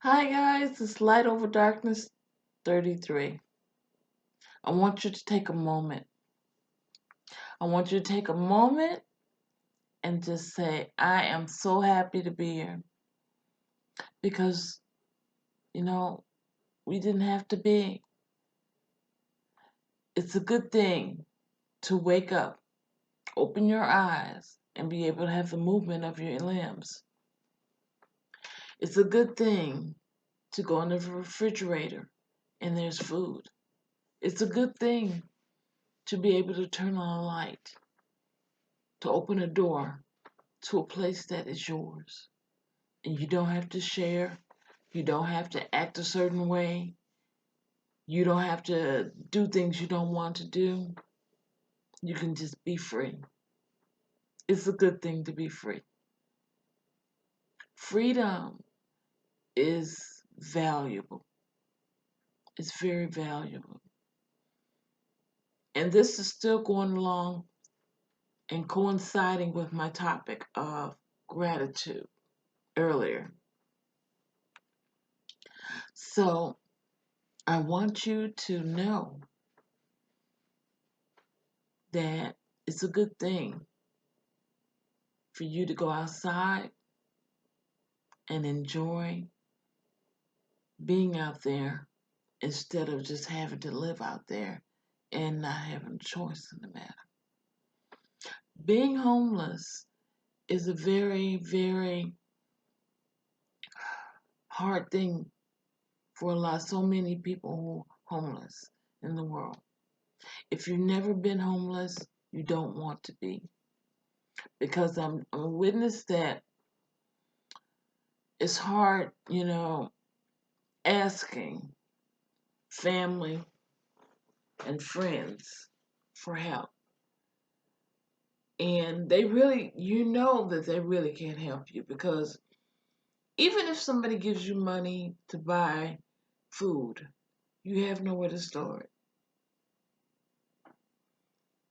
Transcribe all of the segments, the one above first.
Hi guys, it's Light Over Darkness 33. I want you to take a moment. I want you to take a moment and just say, I am so happy to be here. Because, you know, we didn't have to be. It's a good thing to wake up, open your eyes, and be able to have the movement of your limbs. It's a good thing to go in the refrigerator and there's food. It's a good thing to be able to turn on a light, to open a door to a place that is yours. And you don't have to share. You don't have to act a certain way. You don't have to do things you don't want to do. You can just be free. It's a good thing to be free. Freedom is valuable. It's very valuable. And this is still going along and coinciding with my topic of gratitude earlier. So I want you to know that it's a good thing for you to go outside and enjoy being out there instead of just having to live out there and not having a choice in the matter. Being homeless is a very, very hard thing for so many people who are homeless in the world. If you've never been homeless, you don't want to be. Because I'm a witness that it's hard, asking family and friends for help. And they really, that they really can't help you because even if somebody gives you money to buy food, you have nowhere to store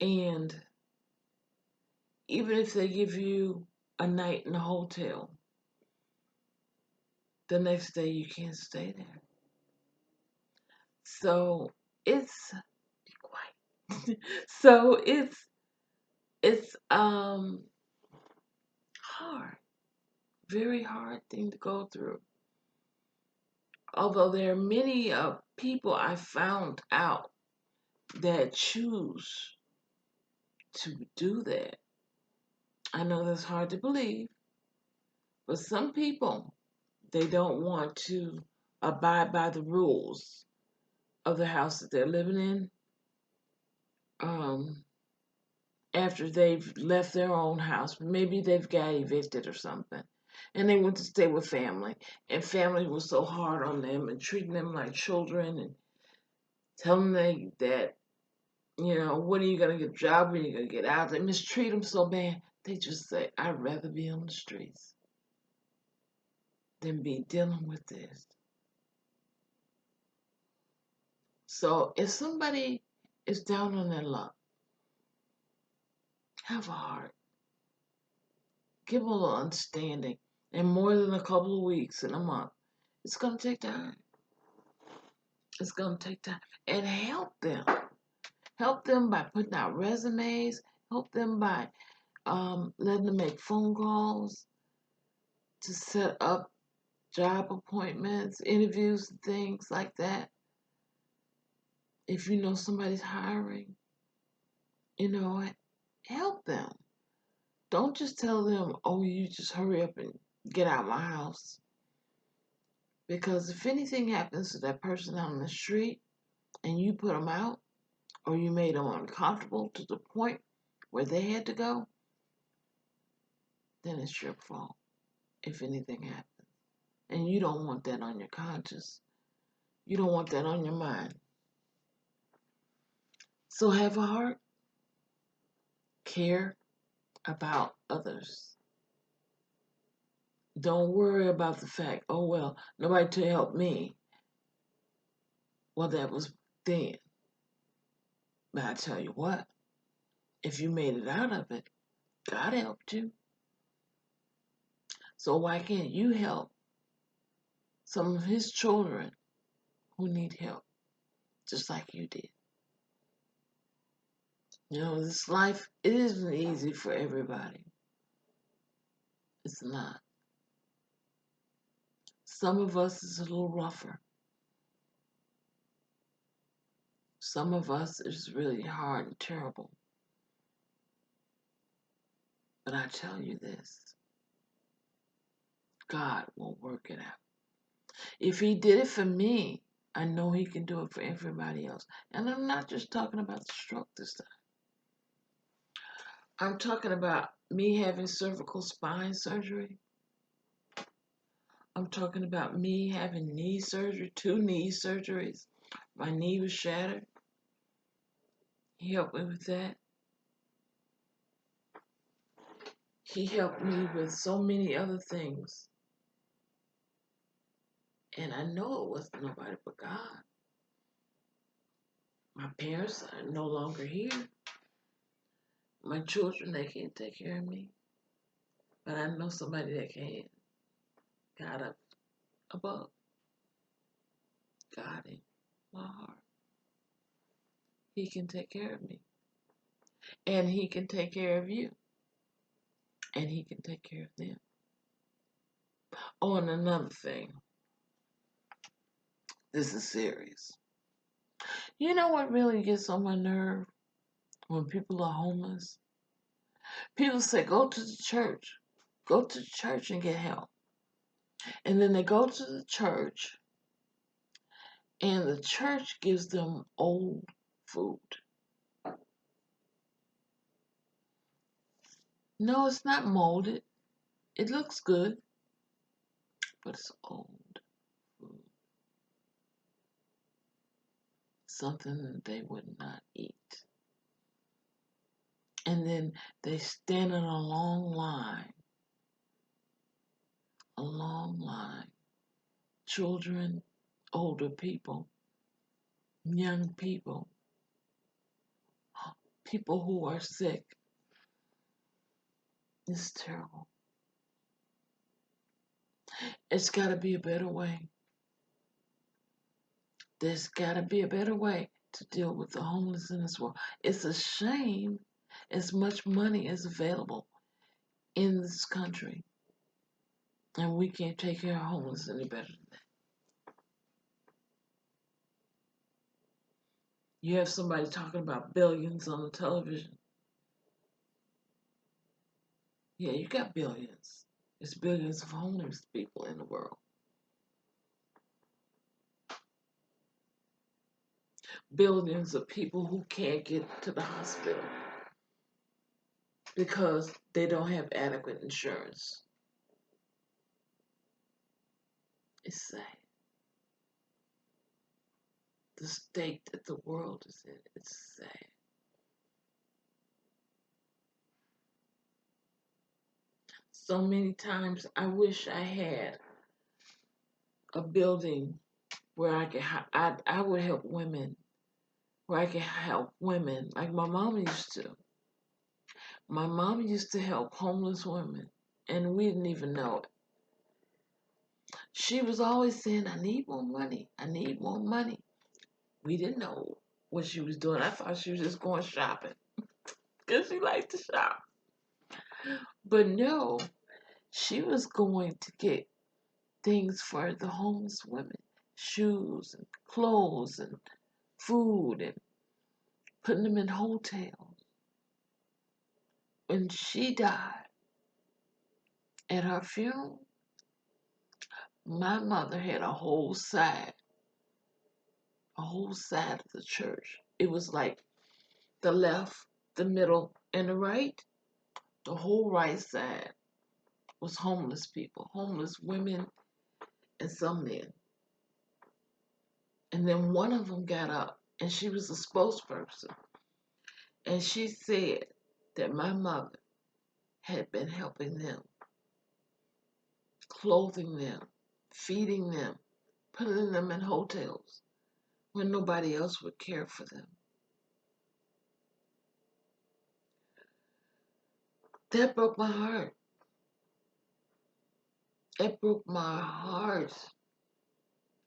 it. And even if they give you a night in a hotel, the next day you can't stay there. So it's be quiet. So it's hard, very hard thing to go through. Although there are many people I found out that choose to do that. I know that's hard to believe, but some people, they don't want to abide by the rules of the house that they're living in um, after they've left their own house. Maybe they've got evicted or something. And they went to stay with family. And family was so hard on them and treating them like children and telling them that, when are you going to get a job? When are you going to get out? They mistreat them so bad. They just say, I'd rather be on the streets than be dealing with this. So if somebody is down on their luck, have a heart. Give them a little understanding. And more than a couple of weeks and a month. It's going to take time. It's going to take time. And help them. Help them by putting out resumes. Help them by letting them make phone calls to set up job appointments, interviews, and things like that. If you know somebody's hiring, help them. Don't just tell them, oh, you just hurry up and get out my house. Because if anything happens to that person out on the street and you put them out or you made them uncomfortable to the point where they had to go, then it's your fault if anything happens. And you don't want that on your conscience. You don't want that on your mind. So have a heart. Care about others. Don't worry about the fact, oh, well, nobody to help me. Well, that was then. But I tell you what, if you made it out of it, God helped you. So why can't you help some of his children who need help, just like you did. You know, this life, it isn't easy for everybody. It's not. Some of us is a little rougher. Some of us is really hard and terrible. But I tell you this, God will work it out. If he did it for me, I know he can do it for everybody else. And I'm not just talking about the stroke this time. I'm talking about me having cervical spine surgery. I'm talking about me having knee surgery, 2 knee surgeries. My knee was shattered. He helped me with that. He helped me with so many other things. And I know it wasn't nobody but God. My parents are no longer here. My children, they can't take care of me. But I know somebody that can. God up above. God in my heart. He can take care of me. And he can take care of you. And he can take care of them. Oh, and another thing. This is serious. You know what really gets on my nerve when people are homeless? People say, go to the church. Go to the church and get help. And then they go to the church, and the church gives them old food. No, it's not molded. It looks good, but it's old food. Something that they would not eat. And then they stand in a long line. A long line. Children, older people, young people, people who are sick. It's terrible. It's got to be a better way. There's got to be a better way to deal with the homeless in this world. It's a shame as much money is available in this country, and we can't take care of homeless any better than that. You have somebody talking about billions on the television. Yeah, you got billions. There's billions of homeless people in the world. Billions of people who can't get to the hospital because they don't have adequate insurance. It's sad. The state that the world is in, it's sad. So many times I wish I had a building where I would help women, where I could help women like my mom used to. My mom used to help homeless women, and we didn't even know it. She was always saying, I need more money. I need more money. We didn't know what she was doing. I thought she was just going shopping because she liked to shop. But no, she was going to get things for the homeless women, shoes and clothes and food, and putting them in hotels. When she died, at her funeral, my mother had a whole side of the church. It was like the left, the middle, and the right. The whole right side was homeless people, homeless women, and some men. And then one of them got up, and she was a spokesperson. And she said that my mother had been helping them, clothing them, feeding them, putting them in hotels when nobody else would care for them. That broke my heart. It broke my heart.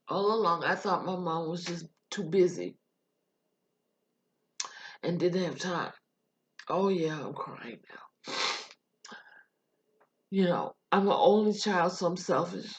All along, I thought my mom was just too busy and didn't have time. Oh, yeah, I'm crying now. You know, I'm an only child, so I'm selfish.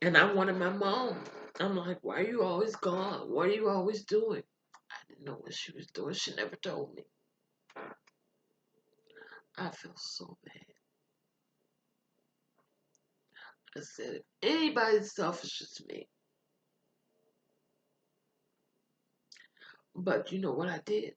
And I wanted my mom. I'm like, why are you always gone? What are you always doing? I didn't know what she was doing. She never told me. I feel so bad. I said, if anybody's selfish, it's me. But you know what I did?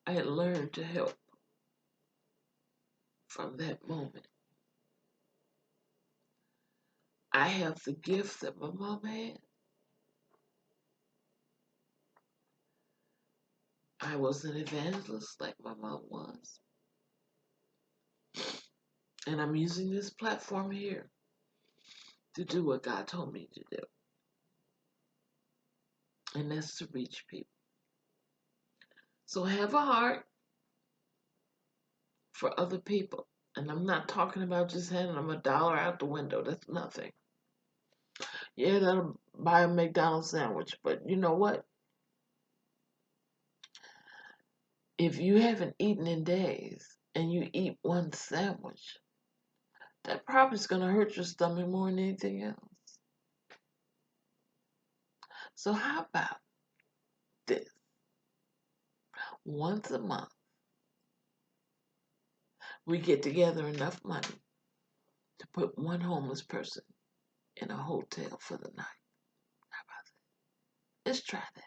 I had learned to help from that moment. I have the gift that my mom had. I was an evangelist like my mom was. And I'm using this platform here to do what God told me to do. And that's to reach people. So have a heart for other people. And I'm not talking about just handing them $1 out the window. That's nothing. Yeah, that'll buy a McDonald's sandwich. But you know what? If you haven't eaten in days and you eat one sandwich, that probably is going to hurt your stomach more than anything else. So how about this? Once a month, we get together enough money to put one homeless person in a hotel for the night. How about that? Let's try that.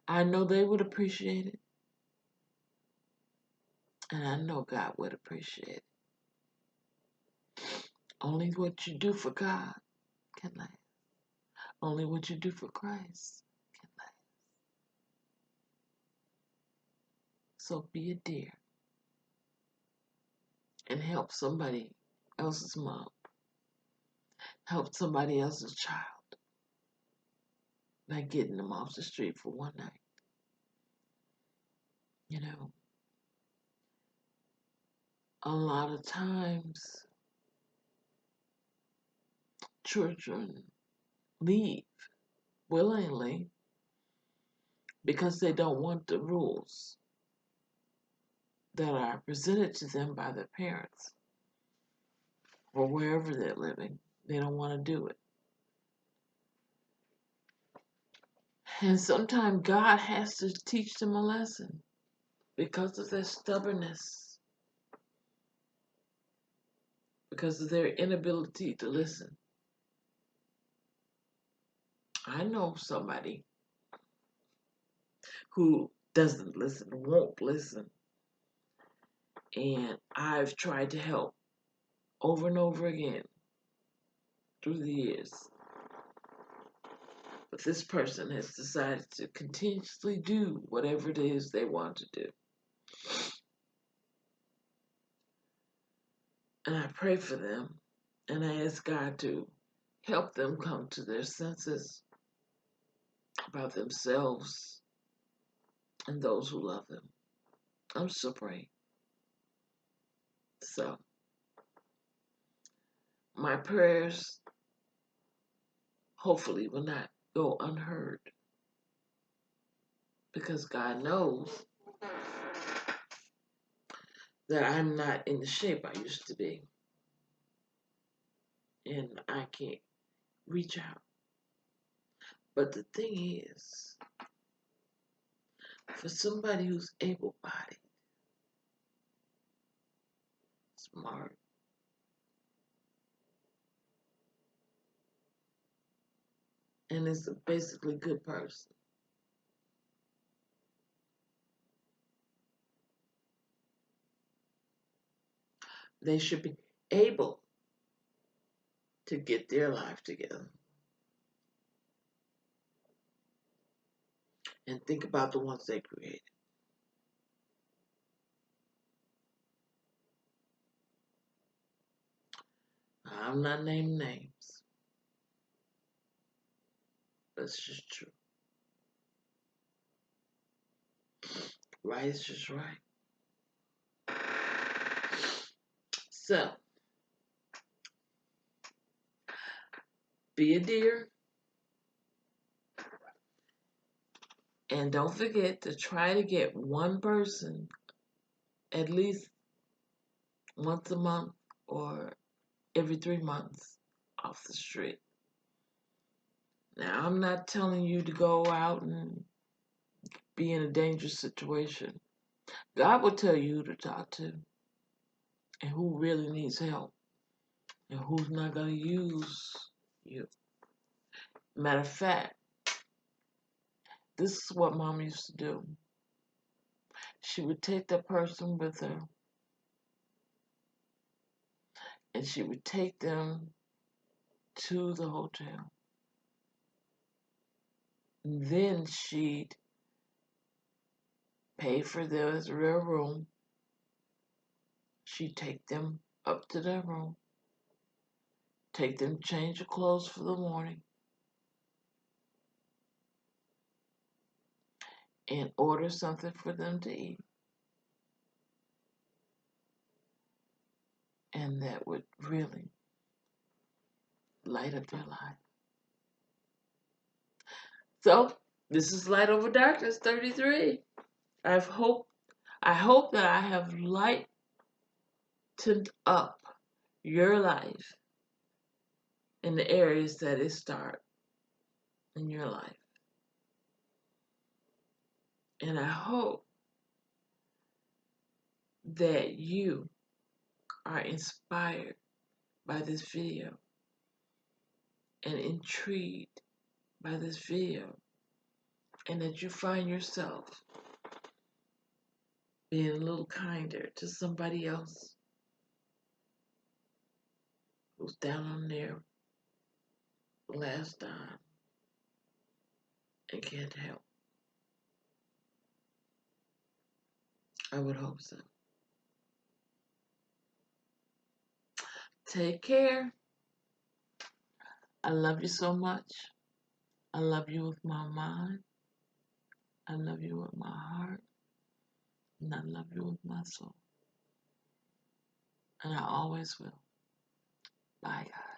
I know they would appreciate it, and I know God would appreciate it. Only what you do for God can last. Only what you do for Christ can last. So be a dear and help somebody else's mom, help somebody else's child by getting them off the street for one night. You know, a lot of times children leave willingly because they don't want the rules that are presented to them by their parents or wherever they're living. They don't want to do it. And sometimes God has to teach them a lesson because of their stubbornness, because of their inability to listen. I know somebody who doesn't listen, won't listen, and I've tried to help over and over again through the years. But this person has decided to continuously do whatever it is they want to do. And I pray for them, and I ask God to help them come to their senses about themselves and those who love them. I'm so praying. So, my prayers hopefully will not go unheard because God knows that I'm not in the shape I used to be and I can't reach out. But the thing is, for somebody who's able bodied, smart, and is a basically good person, they should be able to get their life together and think about the ones they created. I'm not naming names, but it's just true. Right is just right. So, be a dear, and don't forget to try to get one person at least once a month or every 3 months off the street. Now, I'm not telling you to go out and be in a dangerous situation. God will tell you who to talk to and who really needs help and who's not going to use you. Matter of fact, this is what Mom used to do. She would take that person with her and she would take them to the hotel. And then she'd pay for their room. She'd take them up to their room, take them change of clothes for the morning, and order something for them to eat. And that would really light up their life. So, this is Light Over Darkness 33. I hope that I have lightened up your life in the areas that it starts in your life. And I hope that you are inspired by this video and intrigued by this video, and that you find yourself being a little kinder to somebody else who's down on their last dime and can't help. I would hope so. Take care. I love you so much. I love you with my mind. I love you with my heart. And I love you with my soul. And I always will. Bye, guys.